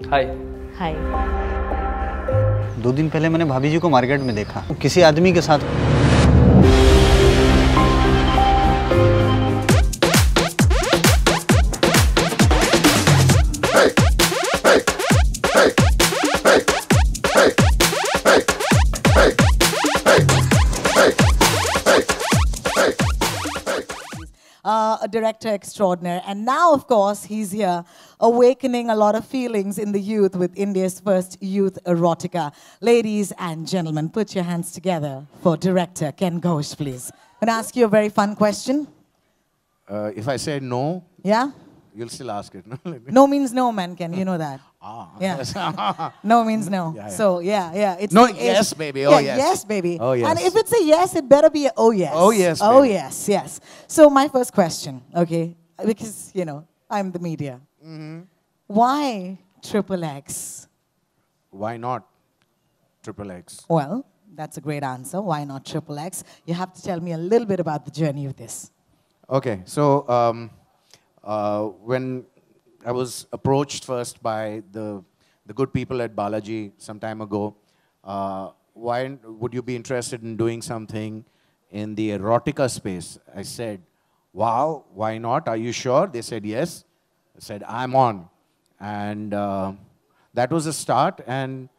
हाय। हाय। 2 दिन पहले मैंने भाभी जी को मार्केट में देखा, किसी आदमी के साथ। A director extraordinaire. And now, of course, he's here awakening a lot of feelings in the youth with India's first youth erotica. Ladies and gentlemen, put your hands together for director Ken Ghosh, please. I'm going to ask you a very fun question. If I say no, Yeah? you'll still ask it. No? No means no, man, Ken. You know that. Yeah. No means no. Yeah, yeah. So, yeah. It's No, the- yes, baby. Oh, yes. Yes, baby. Oh, yes. And if it's a yes, it better be a oh, yes. Oh, yes, Oh, baby. yes. So my first question, okay, because, you know, I'm the media. Why Triple X? Why not Triple X? Well, that's a great answer. Why not Triple X? You have to tell me a little bit about the journey of this. Okay, so when I was approached first by the good people at Balaji some time ago, why would you be interested in doing something in the erotica space? I said, wow, why not? Are you sure? They said yes. I said, I'm on. And that was a start. And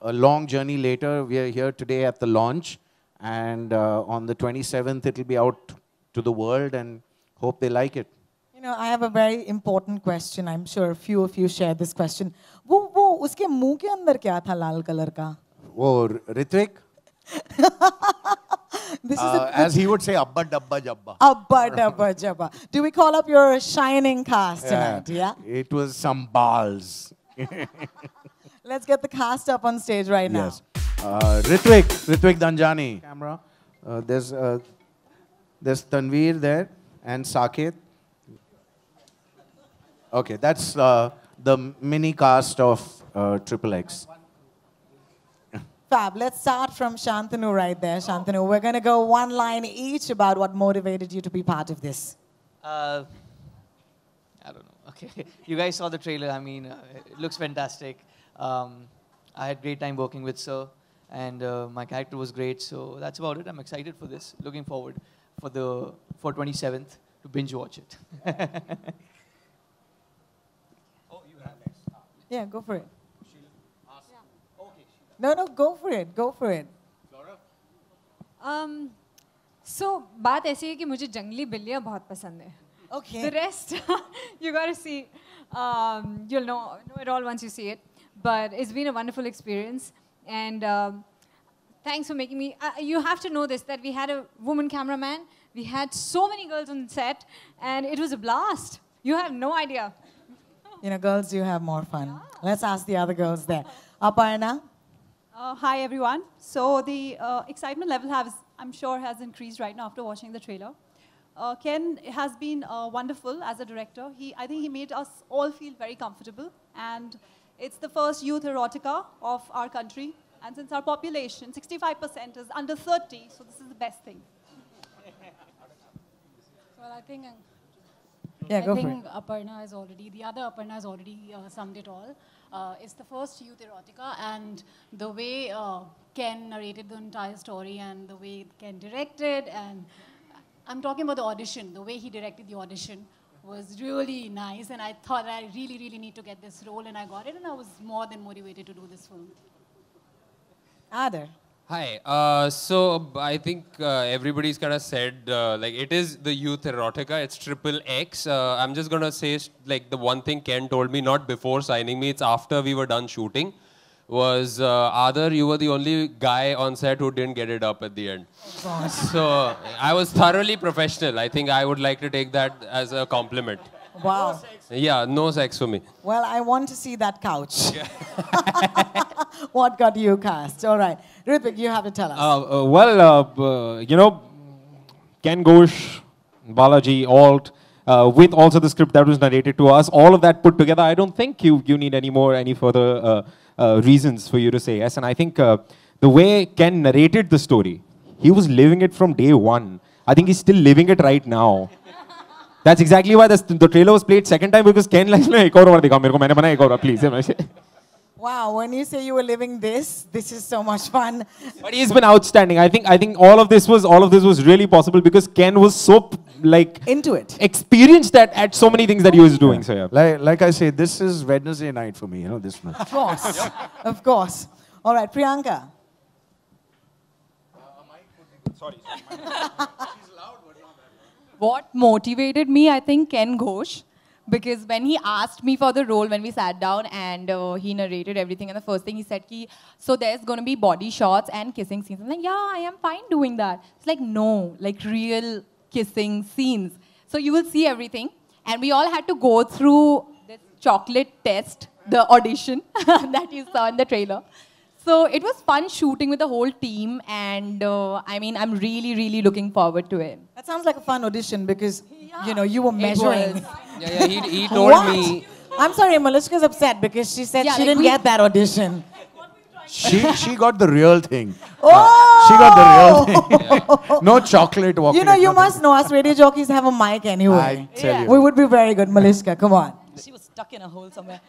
a long journey later, we are here today at the launch. And on the 27th, it will be out to the world, and hope they like it. You know, I have a very important question. I'm sure a few of you share this question. वो उसके मुंह के अंदर क्या था लाल colour का? Oh, Ritvik? This is As he would say, Abba Dabba Jabba. Abba Dabba Jabba. Do we call up your shining cast tonight? Yeah? It was some balls. Let's get the cast up on stage right now. Yes. Ritvik Danjani. Camera. There's Tanveer there and Saket. Okay, that's the mini cast of Triple X. Fab. Let's start from Shantanu right there. Shantanu, we're going to go one line each about what motivated you to be part of this. I don't know. Okay, you guys saw the trailer. I mean, it looks fantastic. I had great time working with Sir, and my character was great. So that's about it. I'm excited for this. Looking forward for 27th to binge watch it. Yeah, go for it. No, go for it. Go for it. So, बात ऐसी है कि मुझे जंगली बिल्लियाँ बहुत पसंद है. Okay. The rest, you got to see. You'll know it all once you see it. But it's been a wonderful experience. And thanks for making me. You have to know this, that we had a woman cameraman. We had so many girls on set. And it was a blast. You have no idea. You know, girls, you have more fun. Let's ask the other girls there. Aparna? Hi, everyone. So the excitement level I'm sure, has increased right now after watching the trailer. Ken has been wonderful as a director. I think he made us all feel very comfortable. And it's the first youth erotica of our country. And since our population, 65% is under 30, so this is the best thing. Well, I think... Yeah, go I for it. think the other Aparna has already summed it all. It's the first youth erotica, and the way Ken narrated the entire story and the way Ken directed, and I'm talking about the audition, the way he directed the audition was really nice, and I thought I really, really need to get this role, and I got it, and I was more than motivated to do this film. Adar? Hi. So I think everybody's kind of said, like, it is the youth erotica. It's Triple X. I'm just going to say, like, the one thing Ken told me, not before signing me, it's after we were done shooting, was, Adar, you were the only guy on set who didn't get it up at the end. So I was thoroughly professional. I think I would like to take that as a compliment. Wow. Yeah, no sex for me. Well, I want to see that couch. What got you cast? All right. Ritvik, you have to tell us. You know, Ken Ghosh, Balaji, Alt, with also the script that was narrated to us, all of that put together, I don't think you need any further reasons for you to say yes. And I think the way Ken narrated the story, he was living it from day one. I think he's still living it right now. That's exactly why the trailer was played second time, because Ken like, एक और दिखाओ मेरे को, मैंने बनाया एक और, please. Wow, when you say you were living this is so much fun. But he's been outstanding. I think all of this was really possible because Ken was so into it, experienced at so many things that he was doing. So yeah. Like I say, this is Wednesday night for me. You know this much. Of course, of course. All right, Priyanka. Sorry. What motivated me, I think, Ken Ghosh. Because when he asked me for the role, when we sat down and he narrated everything, and the first thing he said, so there's going to be body shots and kissing scenes. I'm like, yeah, I am fine doing that. It's like, no, like real kissing scenes. So you will see everything. And we all had to go through this chocolate test, the audition that you saw in the trailer. So it was fun shooting with the whole team, and I mean, I'm really, really looking forward to it. That sounds like a fun audition because, you know, you were measuring. Yeah, he told me. I'm sorry, Malishka's upset because she said she didn't get that audition. She got the real thing. Oh! She got the real thing. No chocolate walking. You know, you must know us radio jockeys have a mic anyway. I tell you. We would be very good, Malishka. Come on. She was stuck in a hole somewhere.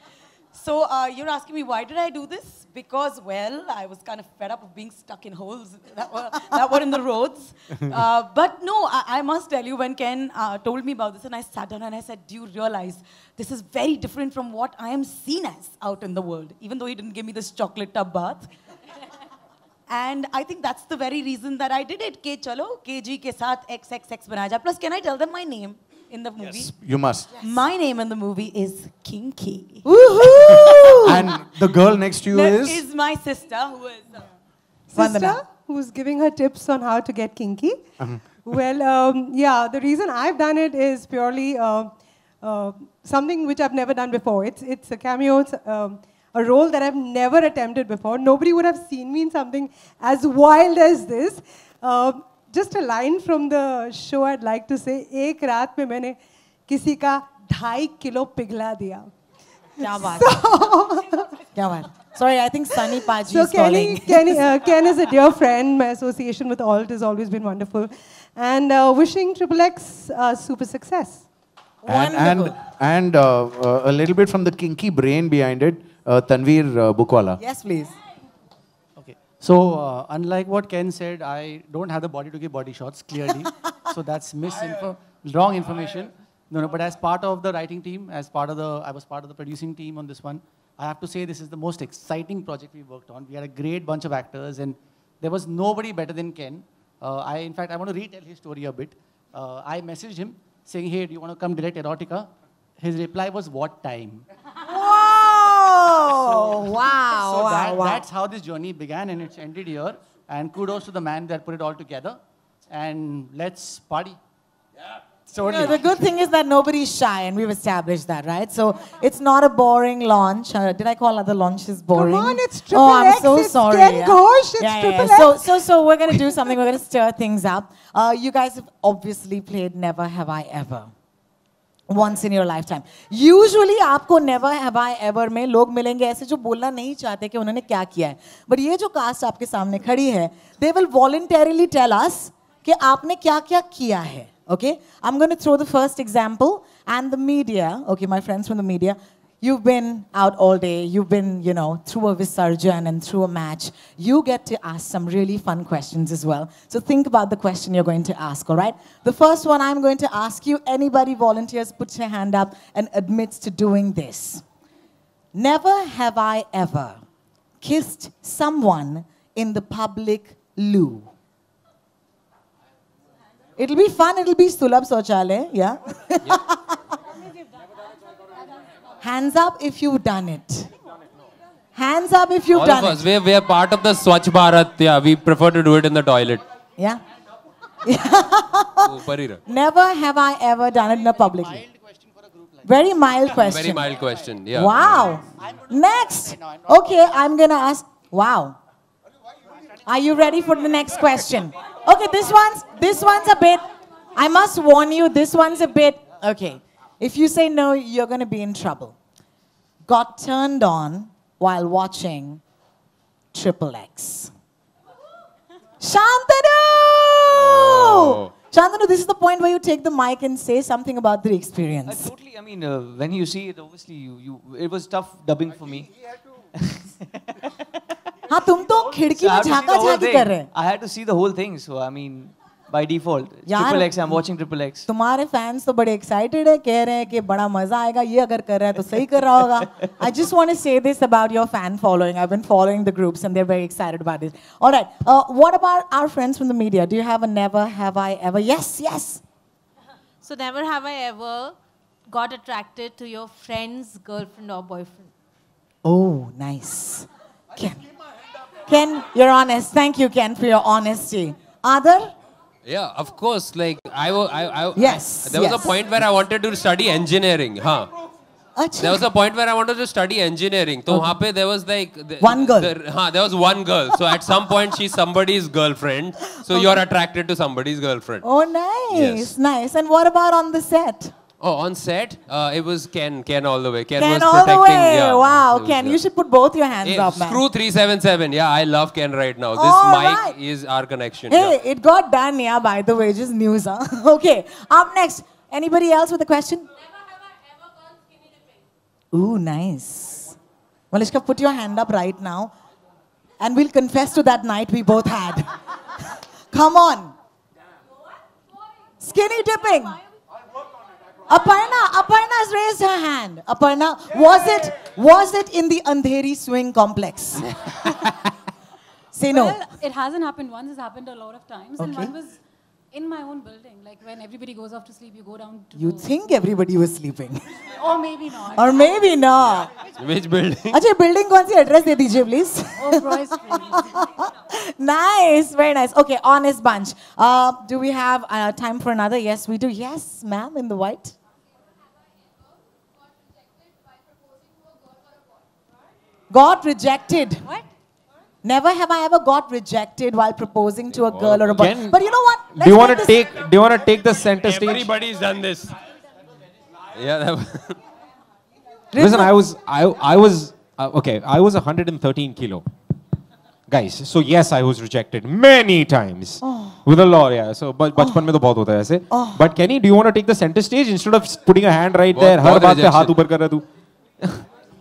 So you're asking me, why did I do this? Because, well, I was kind of fed up of being stuck in holes that were in the roads. But no, I must tell you, when Ken told me about this, and I sat down and I said, do you realize this is very different from what I am seen as out in the world, even though he didn't give me this chocolate tub bath. And I think that's the very reason that I did it. Ke chalo, KG ke saath XXX banaya ja. Plus, can I tell them my name in the movie? Yes, you must. Yes. My name in the movie is Kinky. Woohoo! And the girl next to you is my sister, who is sister, who's giving her tips on how to get kinky. Well, yeah, the reason I've done it is purely something which I've never done before. It's a cameo. It's, a role that I've never attempted before. Nobody would have seen me in something as wild as this. Just a line from the show I'd like to say. एक रात में मैंने किसी का 2.5 kilo पिघला दिया. क्या बात? क्या बात? Sorry, I think Sunny Paji is calling. Ken is a dear friend. My association with Alt has always been wonderful. And wishing Triple X super success. And a little bit from the kinky brain behind it, Tanveer Bukwala. Yes, please. Okay. So, unlike what Ken said, I don't have the body to give body shots, clearly. So that's wrong information. No, but as part of the writing team, I was part of the producing team on this one. I have to say this is the most exciting project we worked on. We had a great bunch of actors, and there was nobody better than Ken. In fact, I want to retell his story a bit. I messaged him saying, hey, do you want to come direct Erotica? His reply was, what time? Whoa! Wow! That's how this journey began, and it's ended here. And kudos to the man that put it all together. And let's party. Yeah. No, the good thing is that nobody's shy, and we've established that, right? So it's not a boring launch. Did I call other launches boring? Come on, it's Triple X. Oh, I'm X, so it's sorry. Ken Ghosh, it's Triple X. So we're going to do something. We're going to stir things up. You guys have obviously played Never Have I Ever. Once in your lifetime. Usually आपको Never Have I Ever में लोग मिलेंगे ऐसे जो बोलना नहीं चाहते कि उन्होंने क्या किया है. But ये जो cast आपके सामने खड़ी है, they will voluntarily tell us कि आपने क्या-क्या किया है. Okay? I'm going to throw the first example, and the media, okay, my friends from the media, you've been out all day, you've been, you know, through a Visarjan and through a match. You get to ask some really fun questions as well. So think about the question you're going to ask, all right? The first one I'm going to ask you, anybody volunteers, put your hand up and admits to doing this. Never have I ever kissed someone in the public loo. It'll be fun. It'll be Sulabh Sauchalay, yeah? Hands up if you've done it. Hands up if you've done it. All of us, we are part of the Swachh Bharat. Yeah, we prefer to do it in the toilet. Yeah? Never have I ever done it in a public loo. Very mild question. Very mild question, yeah. Wow. Next. Okay, I'm going to ask, wow. Are you ready for the next question? Okay, this one's a bit, I must warn you, this one's a bit, okay. If you say no, you're going to be in trouble. Got turned on while watching Triple X. Shantanu! Shantanu, this is the point where you take the mic and say something about the experience. Totally. I mean, when you see it, obviously, it was tough dubbing for me. हाँ तुम तो खिड़की में झांका झांकी कर रहे हैं. I had to see the whole thing, so I mean, by default, यार, Triple X. I'm watching Triple X. तुम्हारे fans तो बड़े excited है, कह रहे हैं कि बड़ा मजा आएगा. ये अगर कर रहा है तो सही कर रहा होगा. I just want to say this about your fan following. I've been following the groups and they're very excited about this. All right. What about our friends from the media? Do you have a never have I ever? Yes, yes. So never have I ever got attracted to your friend's girlfriend or boyfriend. Oh, nice. Ken, you're honest. Thank you, Ken, for your honesty. Adar? Yeah, of course. Like Yes. There was a point where I wanted to study engineering. Huh. There was a point where I wanted to study engineering. So वहाँ पे there was like one girl. There was one girl. So at some point she's somebody's girlfriend. So you're attracted to somebody's girlfriend. Oh, nice, Yes. nice. And what about on the set? Oh, on set, it was Ken all the way. Ken Ken was all protecting. the way. Yeah, Wow, it was, Ken, yeah. you should put both your hands Hey, up, man. screw 377. Yeah, I love Ken right now. This All mic right. is our connection. Hey, yeah. it got done, yeah, by the way. Just news, huh? Okay. Up next. Anybody else with a question? Ooh, nice. Malishka, put your hand up right now. And we'll confess to that night we both had. Come on. Skinny dipping. Aparna has raised her hand. Aparna, was it in the Andheri swing complex? Say no. Well, it hasn't happened once. It's happened a lot of times. And Okay. one was in my own building. Like when everybody goes off to sleep, you go down to You think everybody was sleeping. Or maybe not. Or maybe not. Which building? अच्छा building कौन सी address दे दीजिए please. Oh, Royce Nice, very nice. Okay, honest bunch. Do we have time for another? Yes, we do. Yes, ma'am, in the white. Got rejected. What? Never have I ever got rejected while proposing to a girl or a boy. Ken, But you know what? Do you want to take the center stage? Everybody's done this. Yeah. That was Listen, I was okay. I was 113 kilo, guys. So yes, I was rejected many times with a lot. Yeah. So बचपन में तो बहुत होता है ऐसे. But Kenny, do you want to take the center stage instead of putting a hand right there? हर बात पे हाथ ऊपर कर रहा है तू.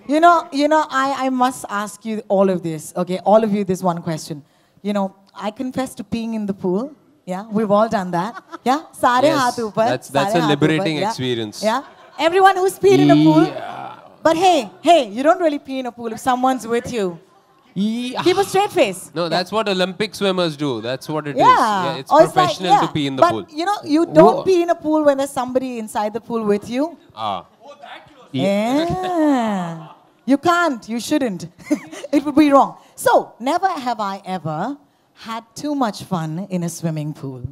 You know, I must ask you all of this. Okay, all of you, this one question. You know, I confess to peeing in the pool. Yeah, we've all done that. Yeah, सारे Yes, हाथ ऊपर. that's सारे a हाथ liberating ऊपर, yeah. experience. Yeah, everyone who's peed in a pool. But hey, you don't really pee in a pool if someone's with you. Keep a straight face. No, that's what Olympic swimmers do. That's what it is. Yeah, It's or like, professional to pee in the but, pool. you know, you don't pee in a pool when there's somebody inside the pool with you. Ah. Yeah. You can't, you shouldn't. It would be wrong. So, never have I ever had too much fun in a swimming pool.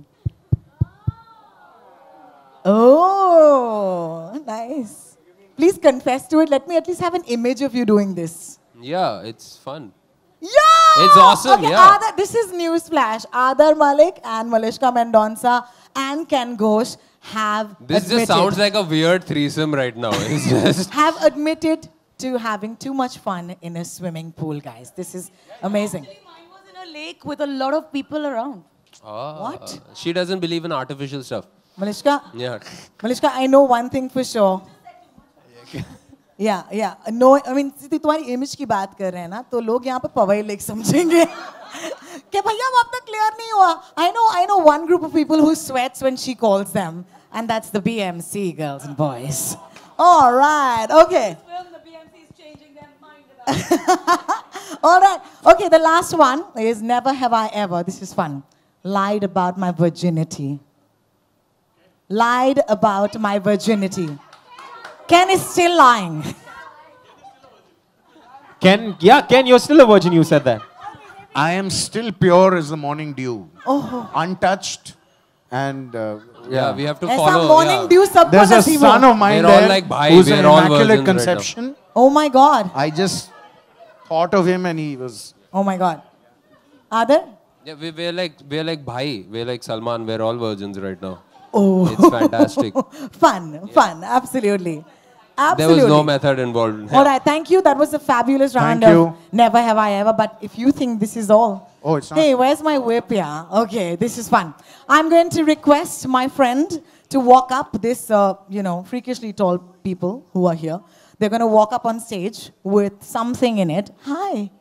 Oh, nice. Please confess to it. Let me at least have an image of you doing this. Yeah, it's fun. Yeah! It's awesome, Okay, yeah. This is newsflash. Adar Malik and Malishka Mendonca and Ken Ghosh have This admitted, just sounds like a weird threesome right now. It's just have admitted to having too much fun in a swimming pool, guys. This is amazing. Mine was in a lake with a lot of people around. What? She doesn't believe in artificial stuff. Malishka, Yeah. Malishka, I know one thing for sure. Yeah. No, I mean, तुम्हारी image की बात कर रहे हैं ना, तो लोग यहाँ पे पवई लेक समझेंगे कि भैया वो अब तक clear नहीं हुआ. I know one group of people who sweats when she calls them, and that's the BMC girls and boys. All right, okay. All right, okay. The last one is never have I ever. This is fun. Lied about my virginity. Lied about my virginity. Ken is still lying. Ken, you're still a virgin. You said that. I am still pure as the morning dew. Oh. Untouched. And Yeah, we have to ऐसा follow. morning dew सबको there's a नसीब हो. son of mine We're all there like bhai, who's an we're all immaculate virgins right now. conception. Oh my God. I just thought of him and he was... Oh my God. Adar? Yeah, we're like bhai. We're like Salman. We're all virgins right now. Oh. It's fantastic. Fun, absolutely. Absolutely. There was no method involved. All right, thank you. That was a fabulous round Thank of you. Never Have I Ever. But if you think this is all, Oh, it's not. hey, where's my whip? Yeah. Okay, this is fun. I'm going to request my friend to walk up. This, freakishly tall people who are here. They're going to walk up on stage with something in it. Hi.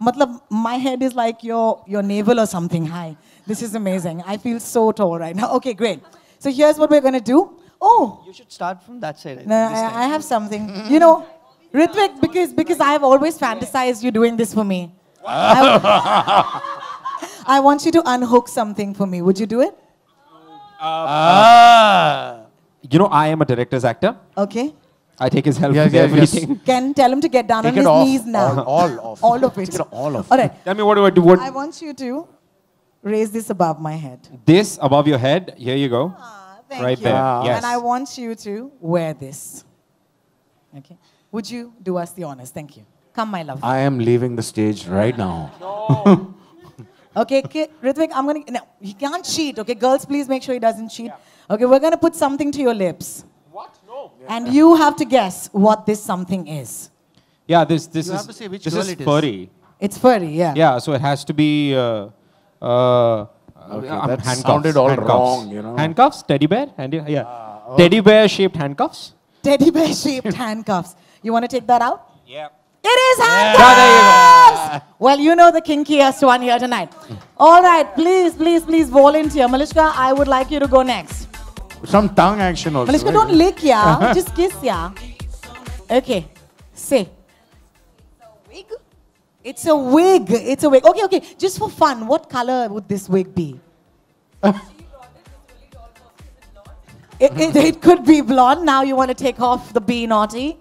Matlab, my head is like your navel or something. Hi. This is amazing. I feel so tall right now. Okay, great. So here's what we're going to do. Oh. You should start from that side. No, I have something. You know, Ritvik, because I have always fantasized you doing this for me. I want you to unhook something for me. Would you do it? You know, I am a director's actor. Okay. I take his help Yes, with yes, yes. everything. Can tell him to get down Take on it his off. knees now. All off. All of it. Take it all off. All right. Tell me, what do I do? What? I want you to raise this above my head. This above your head. Here you go. Thank Right you. there. Yes. And I want you to wear this. Okay. Would you do us the honors? Thank you. Come, my love. I am leaving the stage right now. Okay, Ritvik, I'm going to... No, he can't cheat, okay? Girls, please make sure he doesn't cheat. Okay, we're going to put something to your lips. What? No. And you have to guess what this something is. Yeah, this You is have to say which this girl is it is. furry. It's furry, yeah. Yeah, so it has to be. that handcuffs. sounded all handcuffs. wrong, you know. Handcuffs, teddy bear, teddy bear shaped handcuffs. Teddy bear-shaped handcuffs. You want to take that out? Yeah. It is handcuffs! Well, you know the kinkiest one here tonight. All right, please volunteer. Malishka, I would like you to go next. Some tongue action also. Malishka, don't lick, yeah. Just kiss, yeah. Okay. Say. It's a wig. It's a wig. Okay. Just for fun, what color would this wig be? It could be blonde. Now you want to take off the be naughty.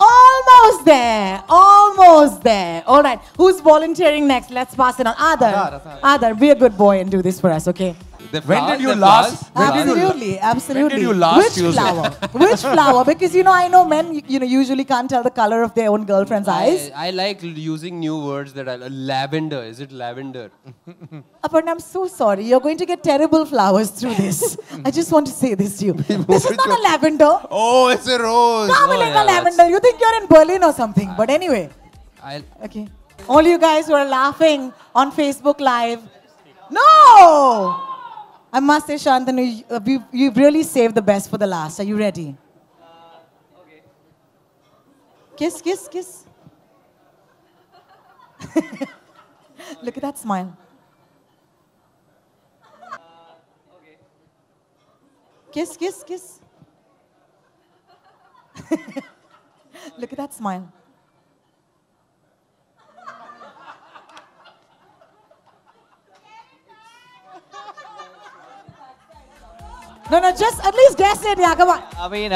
Almost there. Almost there. All right. Who's volunteering next? Let's pass it on. Adar, be a good boy and do this for us, okay? When did you last? Absolutely. When did you last Which use flower? Which flower? Because I know men, usually can't tell the color of their own girlfriend's eyes. I like using new words that are lavender. Is it lavender? Aparna, I'm so sorry. You're going to get terrible flowers through this. I just want to say this to you. This is not a lavender. Oh, it's a rose. Lavender. You think you're in Berlin or something. But anyway. Okay. All you guys who are laughing on Facebook Live. No! I must say, Shantanu, you've really saved the best for the last. Are you ready? Okay. Kiss. Look at that smile. Kiss. Look at that smile. No, just at least guess it. Yeah, come on. I mean,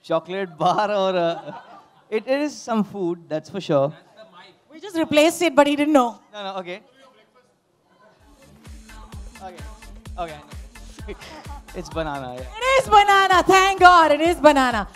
chocolate bar or it is some food, that's for sure. We just replaced it, but he didn't know. No, okay. Okay. It's banana. Yeah. It is banana. Thank God, it is banana.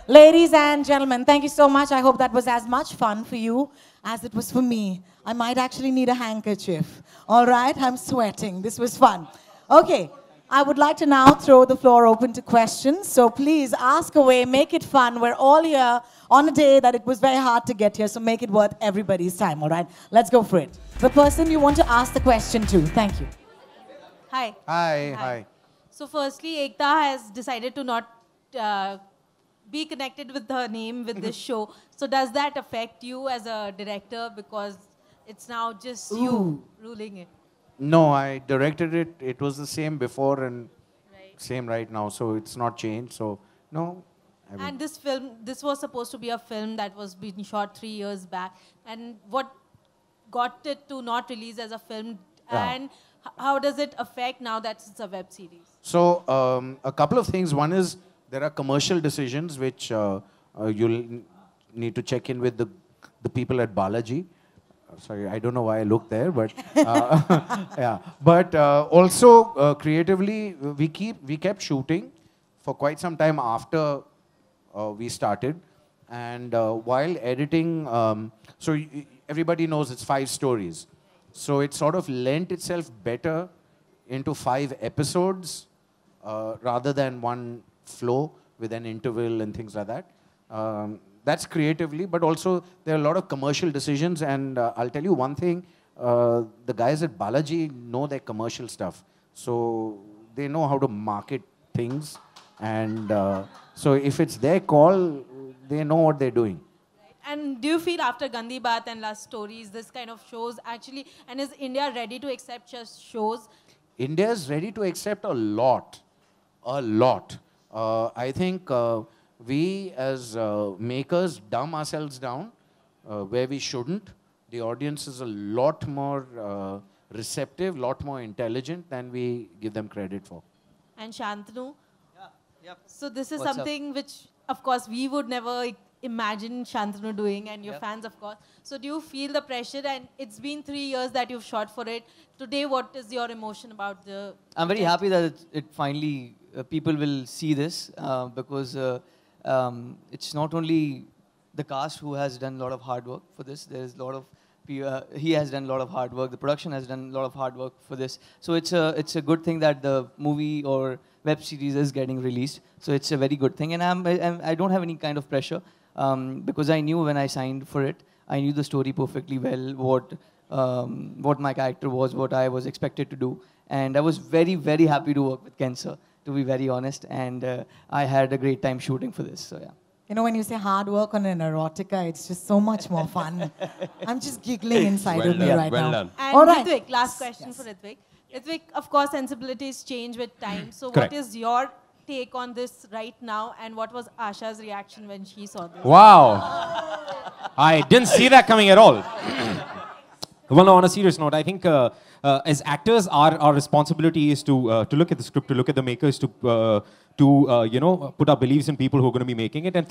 Ladies and gentlemen, thank you so much. I hope that was as much fun for you as it was for me. I might actually need a handkerchief. All right, I'm sweating. This was fun. Okay, I would like to now throw the floor open to questions. So please ask away, make it fun. We're all here on a day that it was very hard to get here, so make it worth everybody's time, all right? Let's go for it. The person you want to ask the question to. Thank you. Hi. Hi. So firstly, Ekta has decided to not be connected with her name with this show. So does that affect you as a director because it's now just you ruling it? No, I directed it. It was the same before and same right now. So it's not changed. So no. And this film, this was supposed to be a film that was being shot 3 years back. And what got it to not release as a film? Yeah. And how does it affect now that it's a web series? So a couple of things. One is there are commercial decisions which you'll need to check in with the people at Balaji. Sorry, I don't know why I looked there, but yeah. But also creatively, we kept shooting for quite some time after we started, and while editing, so everybody knows it's 5 stories. So it sort of lent itself better into 5 episodes rather than one flow with an interval and things like that. That's creatively, but also there are a lot of commercial decisions. And I'll tell you one thing, the guys at Balaji know their commercial stuff. So they know how to market things. And so if it's their call, they know what they're doing. And do you feel after Gandhi Baat and Last Stories, this kind of shows actually, and is India ready to accept just shows? India is ready to accept a lot. A lot. I think we as makers dumb ourselves down where we shouldn't. The audience is a lot more receptive, lot more intelligent than we give them credit for. And Shantanu? Yep. So this is What's something which, of course, we would never imagine Shantanu doing, and your fans, of course. So do you feel the pressure? And it's been 3 years that you've shot for it. Today, what is your emotion about the... I'm very happy that it finally, people will see this because it's not only the cast who has done a lot of hard work for this. There's a lot of, he has done a lot of hard work. The production has done a lot of hard work for this. So it's a good thing that the movie or web series is getting released. So it's a very good thing. And I don't have any kind of pressure because I knew when I signed for it, I knew the story perfectly well, what my character was, what I was expected to do. And I was very, very happy to work with Ken sir, to be very honest. And I had a great time shooting for this, so yeah. You know, when you say hard work on an erotica, it's just so much more fun. I'm just giggling inside of me right now. And All right. Ritvik, last question for Ritvik. Ritvik, of course, sensibilities change with time. So Correct. what is your take on this right now? And what was Asha's reaction when she saw this? Wow. I didn't see that coming at all. Well, no, on a serious note, I think as actors, our responsibility is to look at the script, to look at the makers, to you know, put our beliefs in people who are going to be making it. And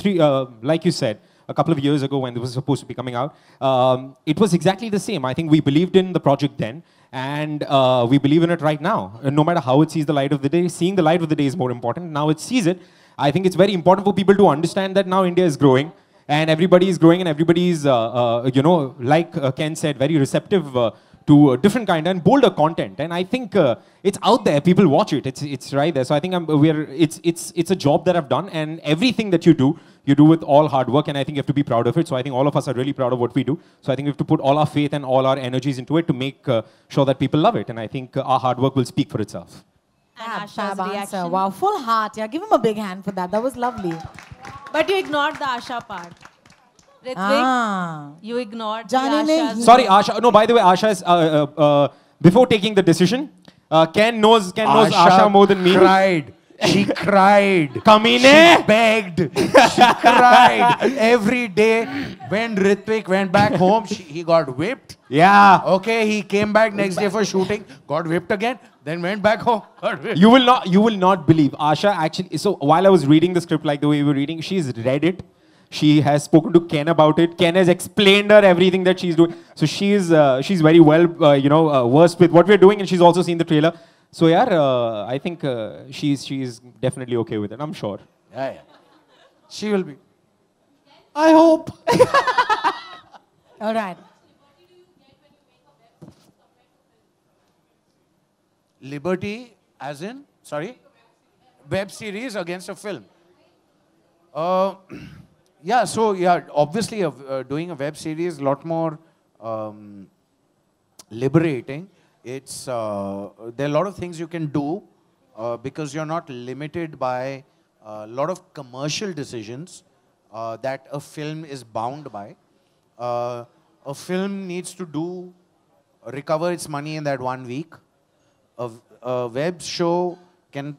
like you said, a couple of years ago when it was supposed to be coming out, it was exactly the same. I think we believed in the project then, and we believe in it right now. And no matter how it sees the light of the day, seeing the light of the day is more important. Now it sees it. I think it's very important for people to understand that now India is growing. And everybody is growing, and everybody is, you know, like Ken said, very receptive to different kind and bolder content. And I think it's out there. People watch it. It's right there. So I think it's a job that I've done, and everything that you do with all hard work. And I think you have to be proud of it. So I think all of us are really proud of what we do. So I think we have to put all our faith and all our energies into it to make sure that people love it. And I think our hard work will speak for itself. And Asha's Fab answer. reaction? Wow, full heart. Yeah, give him a big hand for that. That was lovely. But you ignored the Asha part. Ritvik, you ignored the Asha's... Sorry, Asha. No, by the way, Asha is, before taking the decision, Ken knows Asha more than me. Cried. She cried. Kamine. She begged. She cried. Every day when Ritvik went back home, he got whipped. Yeah. Okay, he came back next day for shooting, got whipped again, then went back home. Got whipped. You will not believe. Asha actually, so while I was reading the script like the way we were reading, she's read it. She has spoken to Ken about it. Ken has explained her everything that she's doing. So she's very well, you know, versed with what we're doing, and she's also seen the trailer. So yeah, I think she's definitely okay with it. I'm sure. Yeah, yeah. She will be. I hope. All right. Liberty, as in, sorry, web series against a film. Yeah, so yeah, obviously doing a web series is a lot more liberating. It's there are a lot of things you can do because you're not limited by a lot of commercial decisions that a film is bound by. A film needs to recover its money in that 1 week. A web show can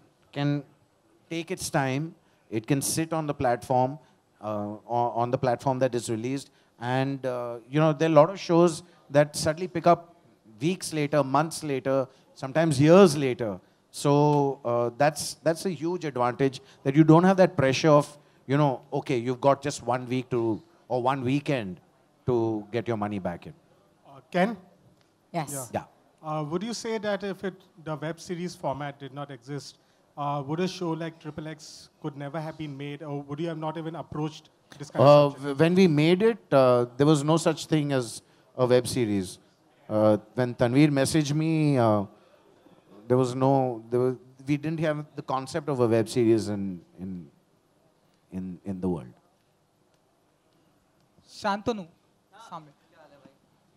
take its time. It can sit on the platform, that is released. And, you know, there are a lot of shows that suddenly pick up weeks later, months later, sometimes years later. So that's a huge advantage, that you don't have that pressure of, you know, okay, you've got just 1 week or 1 weekend to get your money back in. Ken? Yes. Yeah. Would you say that if the web series format did not exist, would a show like XXX could never have been made, or would you have not even approached this kind of subject? When we made it, there was no such thing as a web series. when Tanveer messaged me, we didn't have the concept of a web series in the world. Shantanu सामने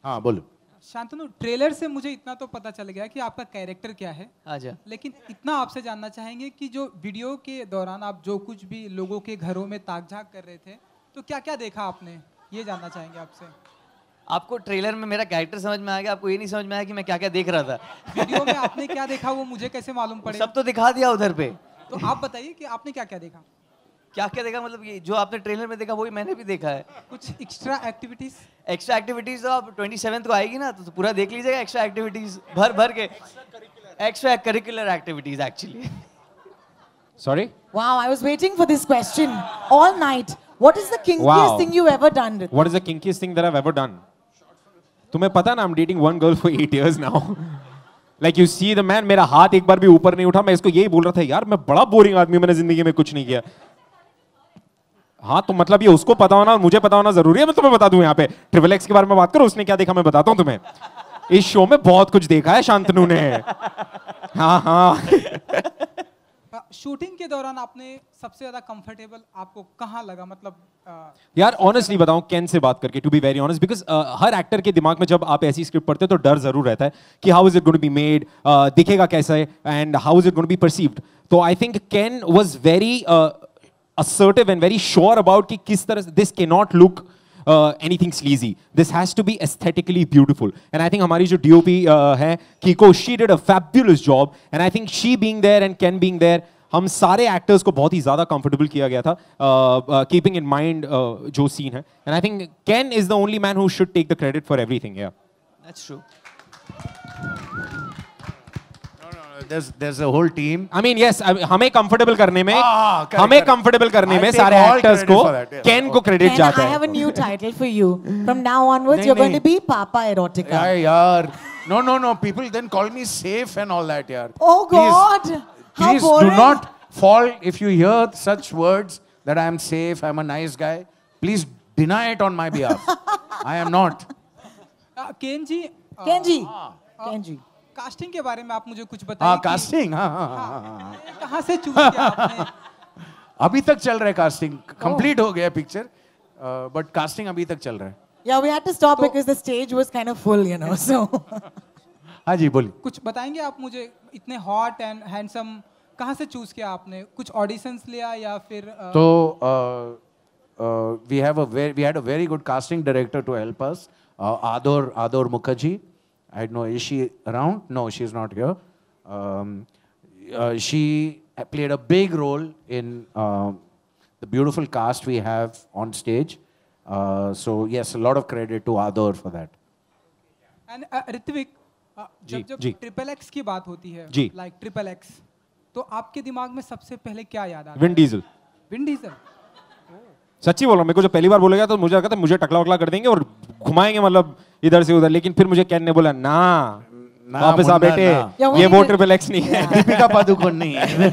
हाँ बोलो. Shantanu, trailer से मुझे इतना तो पता चल गया कि आपका कैरेक्टर क्या है. आजा. लेकिन इतना आपसे जानना चाहेंगे कि जो वीडियो के दौरान आप जो कुछ भी लोगों के घरों में ताक-झाक कर रहे थे, तो क्या-क्या देखा आपने? ये जानना चाहेंगे आपसे. आपको ट्रेलर में मेरा कैरेक्टर समझ में आ गया, आपको ये नहीं समझ में आया कि मैं क्या-क्या देख रहा था. वीडियो में आपने क्या देखा वो मुझे कैसे मालूम पड़ेगा? सब तो दिखा दिया उधर पे. तो आप बताइए कि आपने क्या-क्या देखा? क्या-क्या देखा मतलब ये जो आपने ट्रेलर में देखा वही मैंने भी देखा है. कुछ एक्स्ट्रा एक्टिविटीज? एक्स्ट्रा एक्टिविटीज तो आप 27th को आएगी ना तो पूरा देख लीजिएगा. एक्स्ट्रा एक्टिविटीज भर के extra curricular activities actually. Sorry? Wow, I was waiting for this question all night. What is the kinkiest thing you've ever done? Ritvik? What is the kinkiest thing that I've ever done? तुम्हें पता ना, I'm dating one girl for 8 years now. Like you see the man, मेरा हाथ एक बार भी ऊपर नहीं उठा. मैं इसको यही बोल रहा था, यार मैं बड़ा बोरिंग आदमी, मैंने जिंदगी में कुछ नहीं किया. हाँ तो मतलब ये उसको पता होना और मुझे पता होना जरूरी है. मैं तुम्हें बता दूं यहाँ पे ट्रिपल एक्स के बारे में बात करो, उसने क्या देखा मैं बताता हूँ तुम्हें. इस शो में बहुत कुछ देखा है शांतनु ने. हाँ हाँ. शूटिंग के दौरान आपने सबसे ज्यादा कंफर्टेबल आपको कहाँ लगा? मतलब यार ऑनेस्टली बताऊं, केन से बात करके, to be very honest, because हर एक्टर के दिमाग में जब आप ऐसी स्क्रिप्ट पढ़ते हो तो डर जरूर रहता है कि how is it going to be made, दिखेगा कैसा है, and how is it going to be perceived. तो I think Ken was very assertive and very sure about कि किस तरह this cannot look anything sleazy. This has to be aesthetically beautiful. And I think हमारी जो DOP है Kiko, she did a fabulous job. And I think she being there and Ken being there, हम सारे actors को बहुत ही ज़्यादा comfortable किया गया था, keeping in mind जो scene है. And I think Ken is the only man who should take the credit for everything. Yeah. That's true. There's a whole team. I mean, yes, हमें comfortable करने में, हमें comfortable करने में सारे actors को, Ken को credit जाता है. I have a new title for you. From now onwards, you're going to be Papa Erotica. यार, no. People then call me safe and all that, यार. Oh God, how please boring. do not fall if you hear such words that I am safe, I'm a nice guy. Please deny it on my behalf. I am not. Kenji. Casting के बारे में आप मुझे कुछ बताइए. हाँ casting, हाँ. कहाँ से चूज किया आपने? अभी तक चल रहा है कास्टिंग. कंप्लीट हो गया पिक्चर, बट कास्टिंग अभी तक चल रहा है. Yeah, we had to stop because the stage was kind of full, you know. So. हाँ जी बोलिए. कुछ बताएंगे आप मुझे? इतने हॉट एंड हैंडसम कहाँ से चूज किया आपने? कुछ ऑडिशंस लिया या फिर? तो we had a very good casting director to help us, Ador Mukherjee. I don't know, is she around? No, she's not here. She played a big role in the beautiful cast we have on stage. So yes, a lot of credit to Ador for that. And Ritvik, जब triple x की बात होती है, like triple x, तो आपके दिमाग में सबसे पहले क्या याद आता है? Vin Diesel. Vin Diesel. सच्ची बोल रहा हूँ, मेरे को जब पहली बार बोलेगा तो मुझे लगा था मुझे टकला वकला कर देंगे और घुमाएंगे मतलब इधर से उधर, लेकिन फिर मुझे कैन ने बोला ना वापस आ बेटे, ये वो ट्रिपल एक्स नहीं है, दीपिका पादुकोण नहीं है.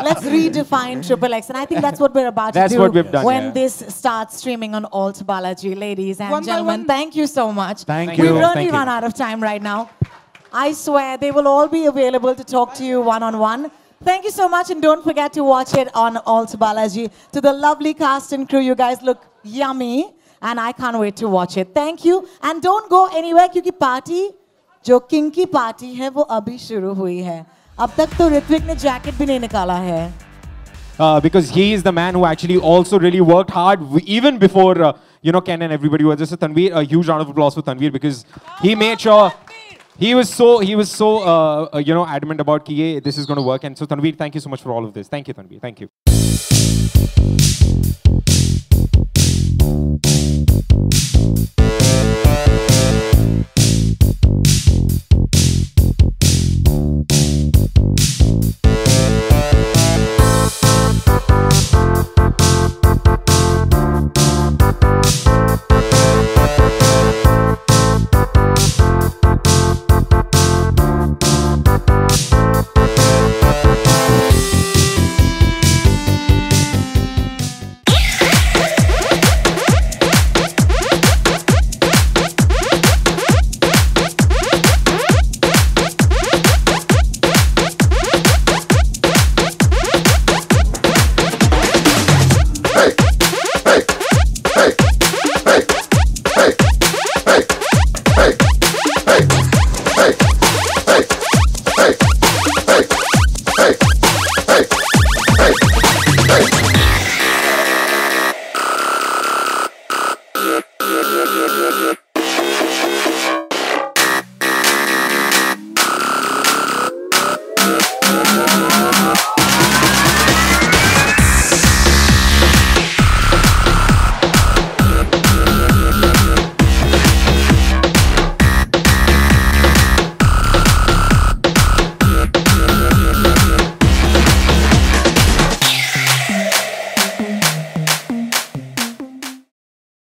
Let's redefine triple X, and I think that's what we're about to do. That's what we've done, when this starts streaming on Alt Balaji. Ladies and gentlemen, thank you so much. Thank you. We've really run out of time right now. I swear they will all be available to talk to you one-on-one. Thank you so much, and don't forget to watch it on Alt Balaji. To the lovely cast and crew, you guys look yummy, and I can't wait to watch it. Thank you, and don't go anywhere क्योंकि party, जो kinky party है, वो अभी शुरू हुई है. अब तक तो ऋत्विक ने jacket भी नहीं निकाला है. Because he is the man who actually also really worked hard even before Ken and everybody was just Tanveer. A huge round of applause for Tanveer because he made sure. He was so adamant about कि this is going to work, and so Tanveer, thank you so much for all of this. Thank you, Tanveer. Thank you.